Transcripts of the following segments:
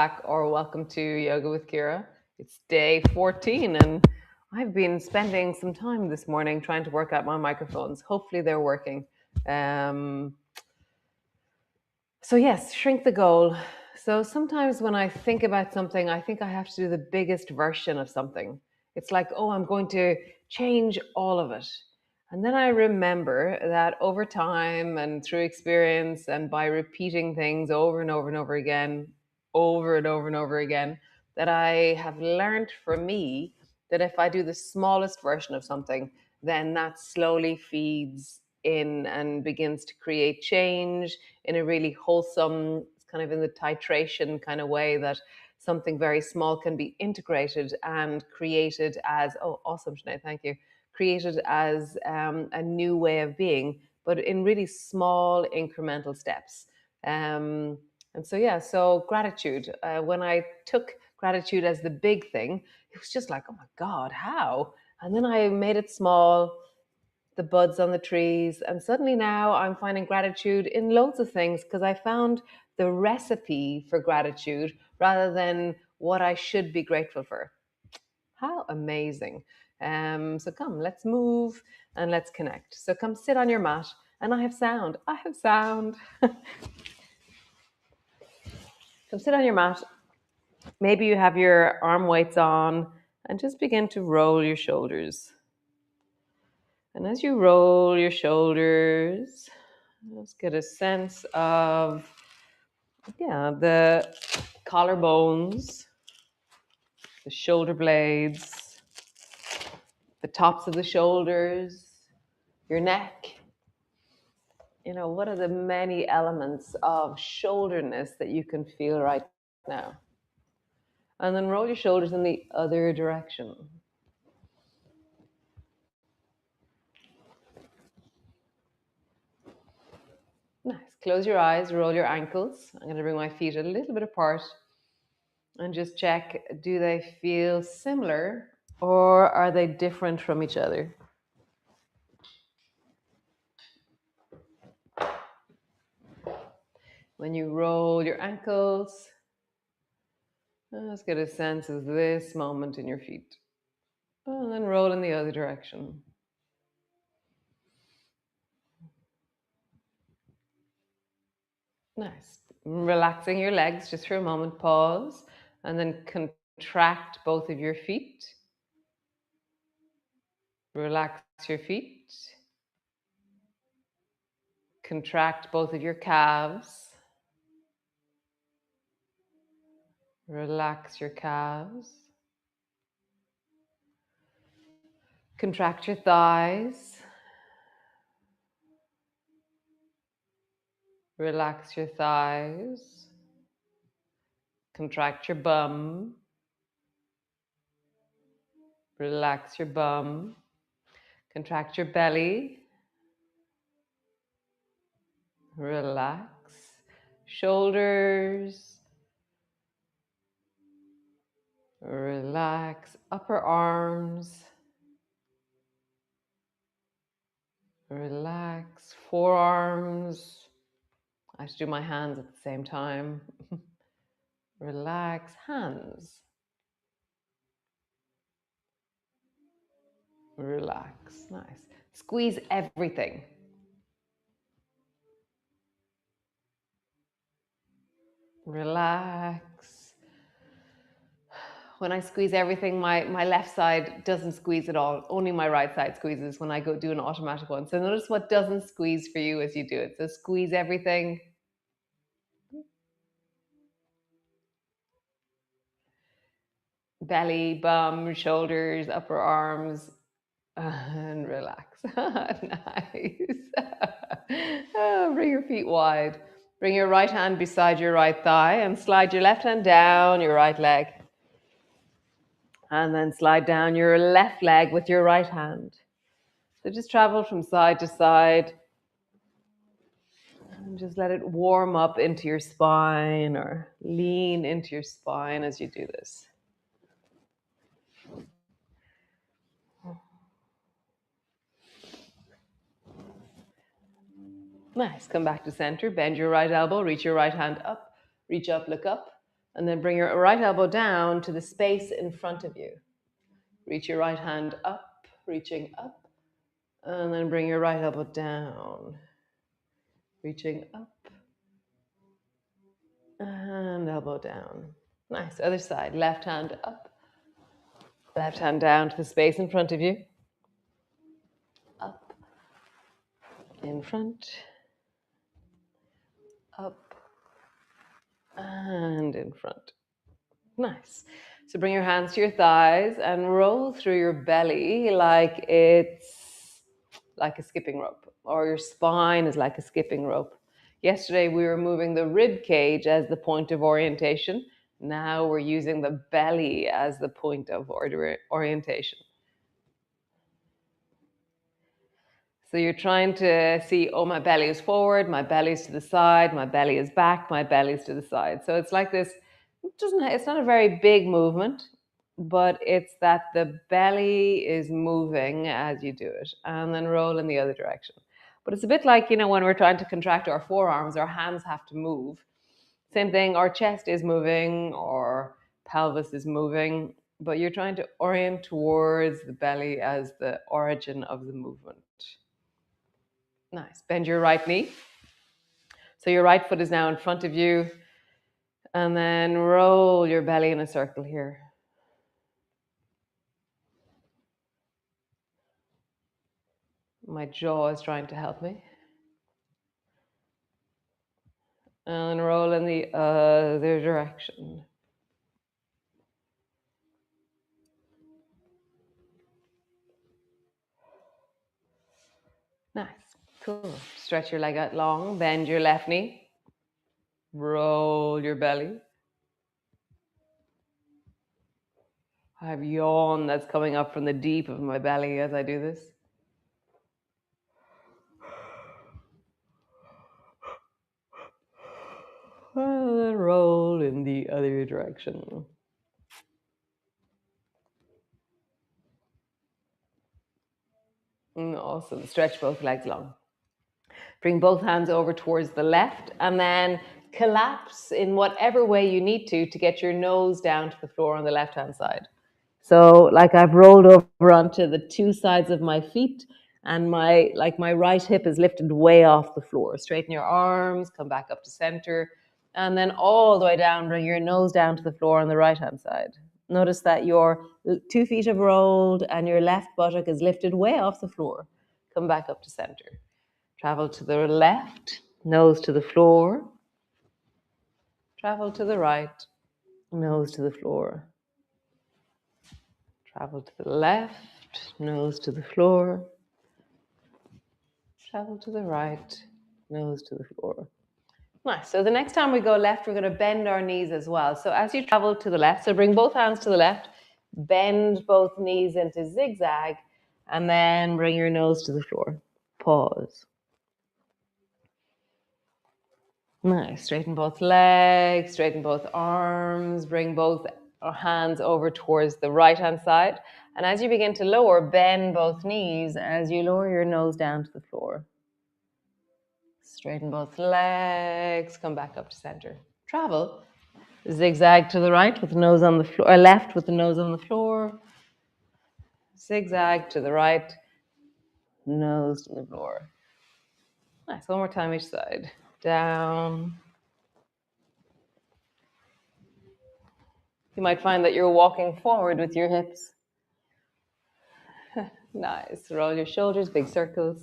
back or welcome to Yoga with Ciara. It's day 14 and I've been spending some time this morning trying to work out my microphones. Hopefully they're working. Um, so yes, shrink the goal. So sometimes when I think about something, I think I have to do the biggest version of something. It's like, oh, I'm going to change all of it. And then I remember that over time and through experience and by repeating things over and over and over again, over and over and over again, that I have learned for me that if I do the smallest version of something, then that slowly feeds in and begins to create change in a really wholesome, kind of in the titration kind of way that something very small can be integrated and created as, oh, awesome, Sinead, thank you, created as a new way of being, but in really small incremental steps. And so, yeah, so gratitude. When I took gratitude as the big thing, it was just like, oh my God, how? And then I made it small, the buds on the trees. And suddenly now I'm finding gratitude in loads of things because I found the recipe for gratitude rather than what I should be grateful for. How amazing. So come, let's move and let's connect. So come sit on your mat. And I have sound. I have sound. Come sit on your mat. Maybe you have your arm weights on and just begin to roll your shoulders. And as you roll your shoulders, let's get a sense of, the collarbones, the shoulder blades, the tops of the shoulders, your neck. You know, what are the many elements of shoulderness that you can feel right now? And then roll your shoulders in the other direction. Nice. Close your eyes, roll your ankles. I'm going to bring my feet a little bit apart and just check, do they feel similar or are they different from each other? When you roll your ankles, let's get a sense of this moment in your feet. And then roll in the other direction. Nice. Relaxing your legs just for a moment, pause, and then contract both of your feet. Relax your feet. Contract both of your calves. Relax your calves. Contract your thighs. Relax your thighs. Contract your bum. Relax your bum. Contract your belly. Relax. Shoulders. Relax. Upper arms. Relax. Forearms. I should do my hands at the same time. Relax. Hands. Relax. Nice. Squeeze everything. Relax. When I squeeze everything, my left side doesn't squeeze at all. Only my right side squeezes when I go do an automatic one. So notice what doesn't squeeze for you as you do it. So squeeze everything. Belly, bum, shoulders, upper arms, and relax. Nice. Bring your feet wide. Bring your right hand beside your right thigh and slide your left hand down your right leg. And then slide down your left leg with your right hand. So just travel from side to side and just let it warm up into your spine or lean into your spine as you do this. Nice. Come back to center. Bend your right elbow. Reach your right hand up. Reach up, look up. And then bring your right elbow down to the space in front of you. Reach your right hand up, reaching up. And then bring your right elbow down, reaching up. And elbow down. Nice. Other side. Left hand up. Left hand down to the space in front of you. Up. In front. Up. And in front. Nice. So bring your hands to your thighs and roll through your belly like it's like a skipping rope, or your spine is like a skipping rope. Yesterday we were moving the rib cage as the point of orientation. Now we're using the belly as the point of orientation. So you're trying to see, oh, my belly is forward, my belly is to the side, my belly is back, my belly is to the side. So it's like this, it's not a very big movement, but it's that the belly is moving as you do it, and then roll in the other direction. But it's a bit like, when we're trying to contract our forearms, our hands have to move. Same thing, our chest is moving, or pelvis is moving, but you're trying to orient towards the belly as the origin of the movement. Nice. Bend your right knee. So your right foot is now in front of you. And then roll your belly in a circle here. My jaw is trying to help me. And roll in the other direction. Nice. Cool. Stretch your leg out long. Bend your left knee. Roll your belly. I have yawn that's coming up from the deep of my belly as I do this. And then roll in the other direction. Awesome. Stretch both legs long. Bring both hands over towards the left, and then collapse in whatever way you need to get your nose down to the floor on the left-hand side. So like I've rolled over onto the two sides of my feet, and my right hip is lifted way off the floor. Straighten your arms, come back up to center, and then all the way down, bring your nose down to the floor on the right-hand side. Notice that your 2 feet have rolled and your left buttock is lifted way off the floor. Come back up to center. Travel to the left, nose to the floor. Travel to the right, nose to the floor. Travel to the left, nose to the floor. Travel to the right, nose to the floor. Nice. So the next time we go left, we're going to bend our knees as well. So as you travel to the left, so bring both hands to the left, bend both knees into zigzag, and then bring your nose to the floor. Pause. Nice. Straighten both legs, straighten both arms, bring both hands over towards the right-hand side. And as you begin to lower, bend both knees as you lower your nose down to the floor. Straighten both legs, come back up to center. Travel. Zigzag to the right with the nose on the floor, or left with the nose on the floor. Zigzag to the right, nose to the floor. Nice. One more time each side. Down. You might find that you're walking forward with your hips. Nice. Roll your shoulders, big circles.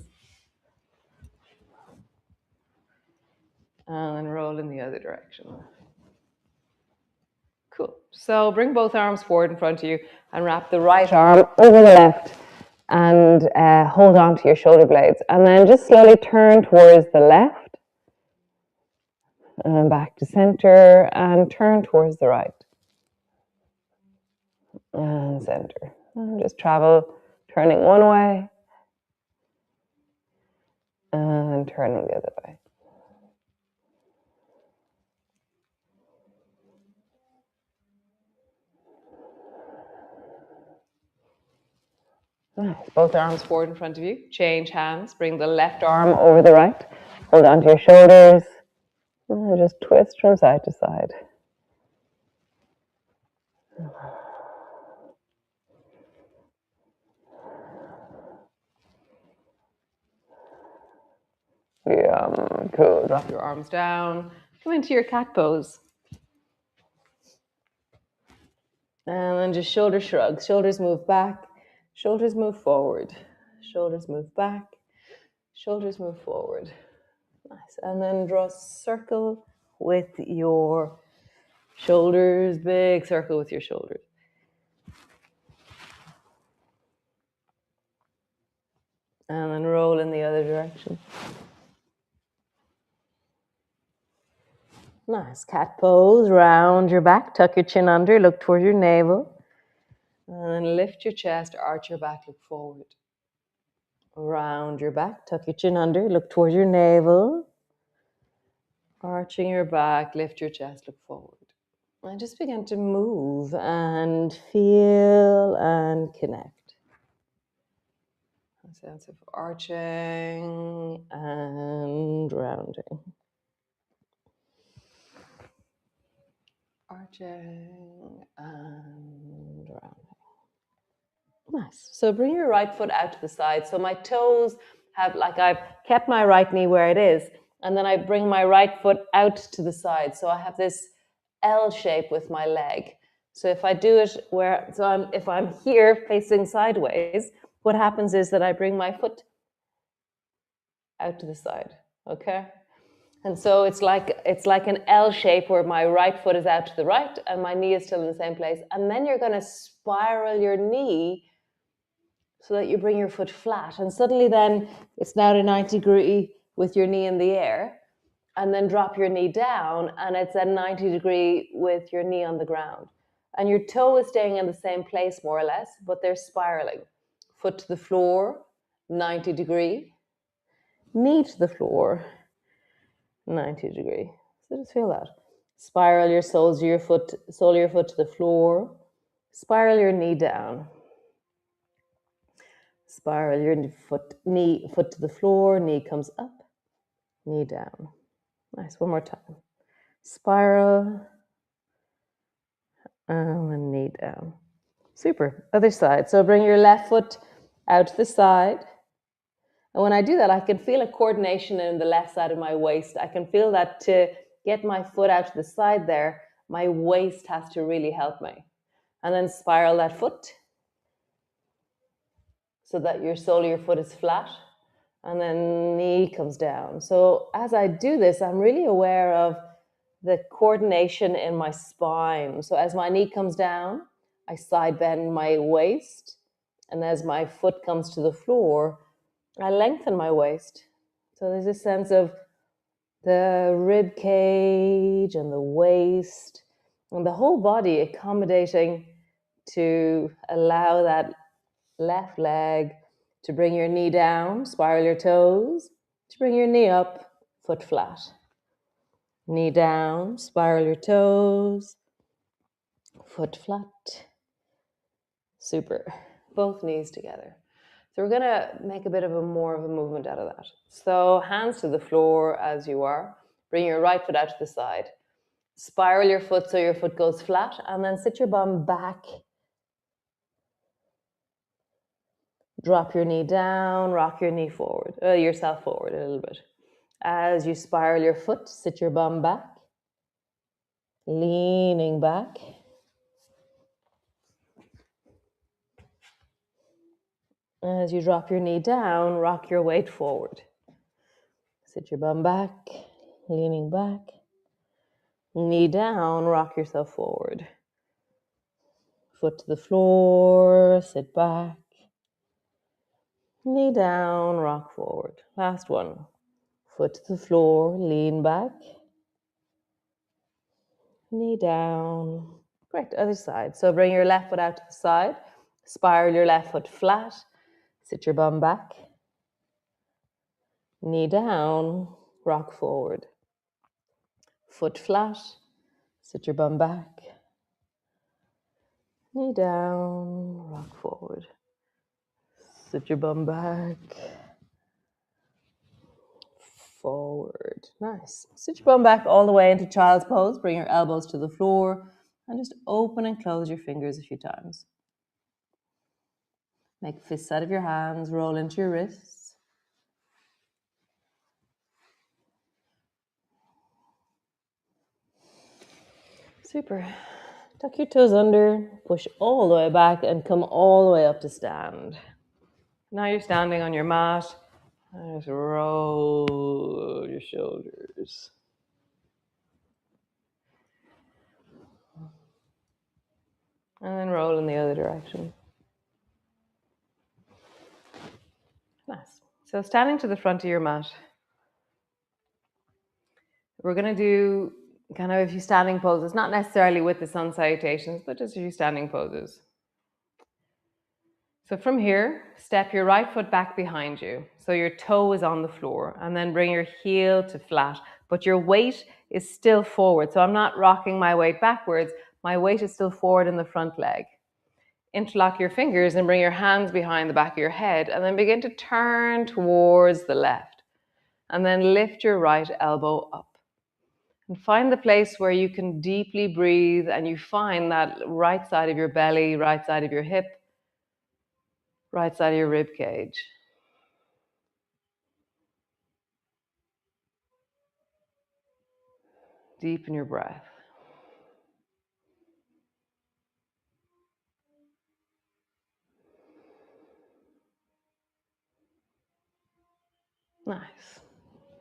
And then roll in the other direction. Cool. So bring both arms forward in front of you and wrap the right arm over the left and hold on to your shoulder blades. And then just slowly turn towards the left and back to center and turn towards the right. And center. And just travel, turning one way and turning the other way. Nice. Both arms forward in front of you. Change hands. Bring the left arm over the right. Hold on to your shoulders. And just twist from side to side. Cool. Drop your arms down. Come into your cat pose. And then just shoulder shrugs. Shoulders move back. Shoulders move forward. Shoulders move back. Shoulders move forward. Nice. And then draw a circle with your shoulders. Big circle with your shoulders. And then roll in the other direction. Nice. Cat pose. Round your back. Tuck your chin under. Look towards your navel. And then lift your chest. Arch your back. Look forward. Round your back. Tuck your chin under. Look towards your navel. Arching your back. Lift your chest. Look forward. And just begin to move and feel and connect. A sense of arching and rounding. Arching and rounding. Nice. So bring your right foot out to the side. So my toes have, like, I've kept my right knee where it is, and then I bring my right foot out to the side. So I have this L shape with my leg. So if I do it if I'm here facing sideways, what happens is that I bring my foot out to the side, okay? And so it's like an L shape where my right foot is out to the right and my knee is still in the same place. And then you're gonna spiral your knee so that you bring your foot flat. And suddenly then it's now at a 90 degree with your knee in the air. And then drop your knee down and it's at 90 degree with your knee on the ground. And your toe is staying in the same place more or less, but they're spiraling. Foot to the floor, 90 degree. Knee to the floor, 90 degree. So just feel that. Spiral your sole of your foot to the floor. Spiral your knee down. Spiral your foot to the floor, knee comes up, knee down. Nice, one more time. Spiral, and knee down. Super, other side. So bring your left foot out to the side. And when I do that, I can feel a coordination in the left side of my waist. I can feel that to get my foot out to the side there, my waist has to really help me. And then spiral that foot so that your sole of your foot is flat. And then knee comes down. So as I do this, I'm really aware of the coordination in my spine. So as my knee comes down, I side bend my waist. And as my foot comes to the floor, I lengthen my waist. So there's a sense of the rib cage and the waist and the whole body accommodating to allow that left leg to bring your knee down, spiral your toes, to bring your knee up, foot flat. Knee down, spiral your toes, foot flat. Super. Both knees together. So we're gonna make a bit of more of a movement out of that. So hands to the floor as you are. Bring your right foot out to the side. Spiral your foot so your foot goes flat, and then sit your bum back. Drop your knee down, rock your knee forward, yourself forward a little bit. As you spiral your foot, sit your bum back, leaning back. As you drop your knee down, rock your weight forward. Sit your bum back, leaning back. Knee down, rock yourself forward. Foot to the floor, sit back. Knee down, rock forward. Last one. Foot to the floor, lean back. Knee down. Great, other side. So bring your left foot out to the side. Spiral your left foot flat. Sit your bum back. Knee down, rock forward. Foot flat. Sit your bum back. Knee down, rock forward. Sit your bum back. Forward. Nice. Sit your bum back all the way into child's pose. Bring your elbows to the floor. And just open and close your fingers a few times. Make fists out of your hands, roll into your wrists. Super. Tuck your toes under, push all the way back, and come all the way up to stand. Now you're standing on your mat, and just roll your shoulders. And then roll in the other direction. Nice. So standing to the front of your mat, we're going to do kind of a few standing poses, not necessarily with the sun salutations, but just a few standing poses. So from here, step your right foot back behind you. So your toe is on the floor, and then bring your heel to flat, but your weight is still forward. So I'm not rocking my weight backwards. My weight is still forward in the front leg. Interlock your fingers and bring your hands behind the back of your head, and then begin to turn towards the left. And then lift your right elbow up. And find the place where you can deeply breathe, and you find that right side of your belly, right side of your hip, right side of your rib cage. Deepen your breath. Nice.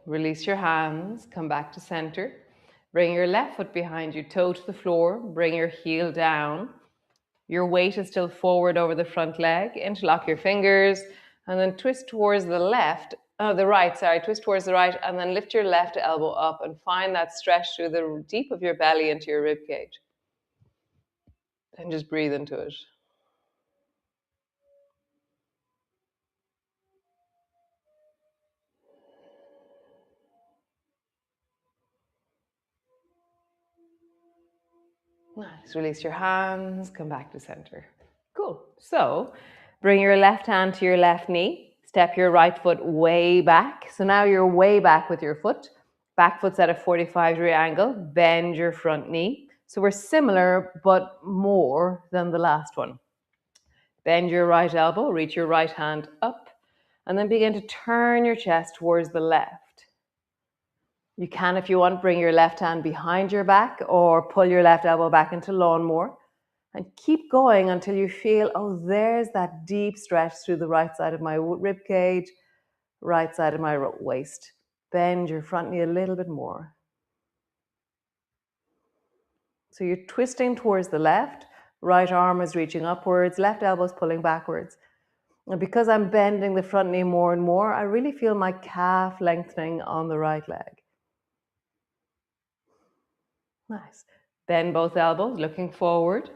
Release your hands, come back to center. Bring your left foot behind you, toe to the floor, bring your heel down. Your weight is still forward over the front leg. Interlock your fingers and then twist towards the twist towards the right, and then lift your left elbow up and find that stretch through the deep of your belly into your rib cage. And just breathe into it. Nice. Release your hands, come back to center. Cool. So bring your left hand to your left knee. Step your right foot way back. So now you're way back with your foot. Back foot's at a 45-degree angle. Bend your front knee. So we're similar, but more than the last one. Bend your right elbow, reach your right hand up, and then begin to turn your chest towards the left. You can, if you want, bring your left hand behind your back or pull your left elbow back into lawnmower. And keep going until you feel, oh, there's that deep stretch through the right side of my rib cage, right side of my waist. Bend your front knee a little bit more. So you're twisting towards the left, right arm is reaching upwards, left elbow is pulling backwards. And because I'm bending the front knee more and more, I really feel my calf lengthening on the right leg. Nice. Bend both elbows, looking forward,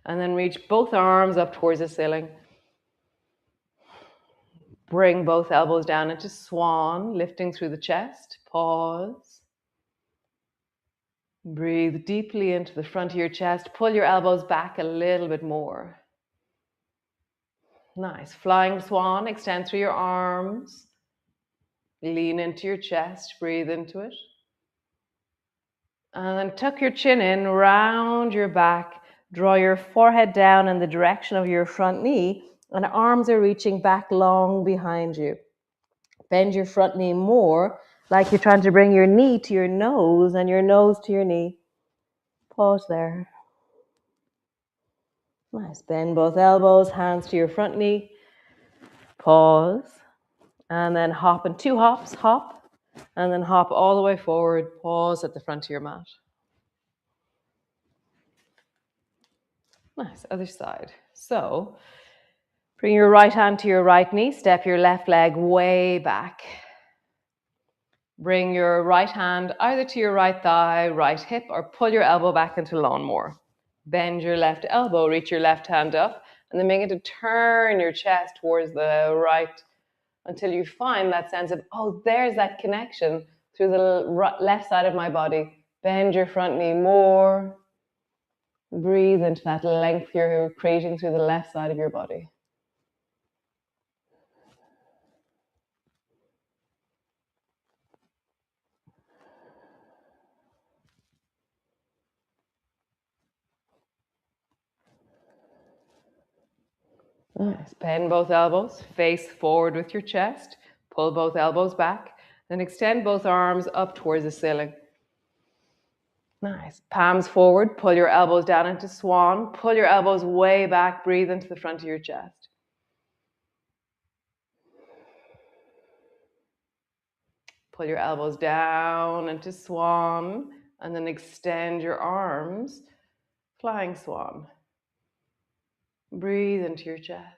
and then reach both arms up towards the ceiling. Bring both elbows down into swan, lifting through the chest. Pause. Breathe deeply into the front of your chest. Pull your elbows back a little bit more. Nice. Flying swan, extend through your arms. Lean into your chest, breathe into it. And then tuck your chin in, round your back. Draw your forehead down in the direction of your front knee, and arms are reaching back long behind you. Bend your front knee more, like you're trying to bring your knee to your nose and your nose to your knee. Pause there. Nice. Bend both elbows, hands to your front knee. Pause. And then hop in 2 hops. Hop. And then hop all the way forward. Pause at the front of your mat. Nice. Other side. So bring your right hand to your right knee. Step your left leg way back. Bring your right hand either to your right thigh, right hip, or pull your elbow back into lawnmower. Bend your left elbow, reach your left hand up, and then begin to turn your chest towards the right until you find that sense of, oh, there's that connection through the left side of my body. Bend your front knee more. Breathe into that length you're creating through the left side of your body. Nice. Bend both elbows, face forward with your chest, pull both elbows back, then extend both arms up towards the ceiling. Nice. Palms forward, pull your elbows down into swan, pull your elbows way back, breathe into the front of your chest. Pull your elbows down into swan, and then extend your arms, flying swan. Breathe into your chest.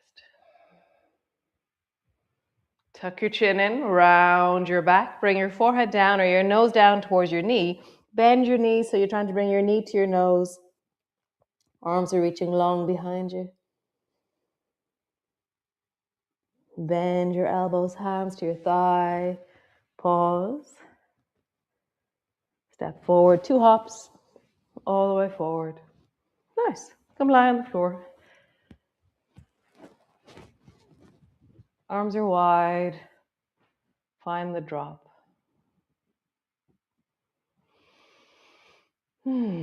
Tuck your chin in, round your back, bring your forehead down or your nose down towards your knee. Bend your knee so you're trying to bring your knee to your nose. Arms are reaching long behind you. Bend your elbows, hands to your thigh. Pause. Step forward, 2 hops, all the way forward. Nice. Come lie on the floor. Arms are wide. Find the drop. Nice.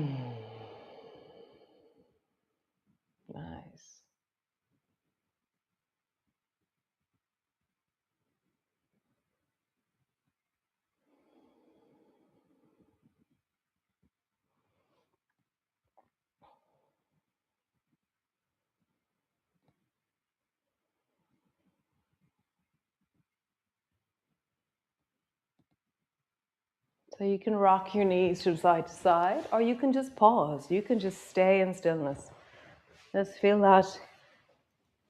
So you can rock your knees from side to side, or you can just pause. You can just stay in stillness. Just feel that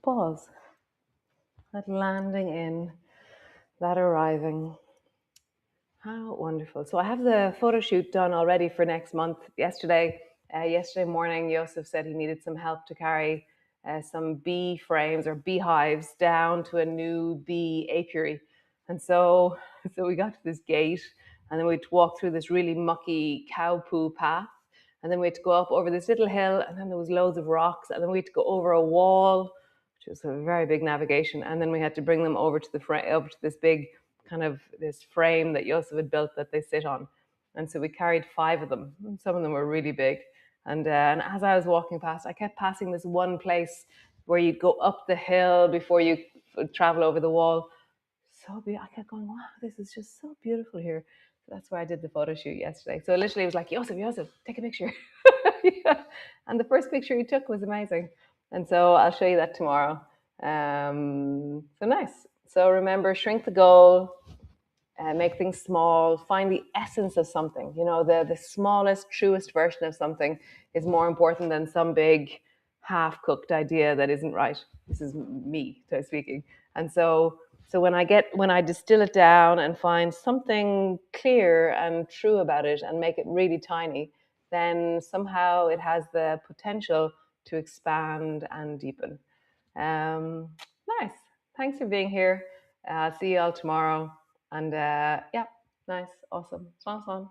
pause, that landing in, that arriving. How wonderful. So I have the photo shoot done already for next month. Yesterday morning, Joseph said he needed some help to carry some bee frames or beehives down to a new bee apiary. And so we got to this gate, and then we had to walk through this really mucky cow poo path. And then we had to go up over this little hill, and then there was loads of rocks, and then we had to go over a wall, which was a very big navigation. And then we had to bring them over to over to this big kind of this frame that Joseph had built that they sit on. And so we carried 5 of them. Some of them were really big. And as I was walking past, I kept passing this one place where you'd go up the hill before you travel over the wall. So beautiful. I kept going, wow, this is just so beautiful here. So that's where I did the photo shoot yesterday. So literally it was like, Joseph, take a picture. Yeah. And the first picture he took was amazing. And so I'll show you that tomorrow. So nice. So remember, shrink the goal, make things small, find the essence of something. You know, the smallest, truest version of something is more important than some big half-cooked idea that isn't right. This is me speaking. And so when I distill it down and find something clear and true about it and make it really tiny, then somehow it has the potential to expand and deepen. Um, nice. Thanks for being here. See you all tomorrow. And yeah, nice, awesome. Swan, swan.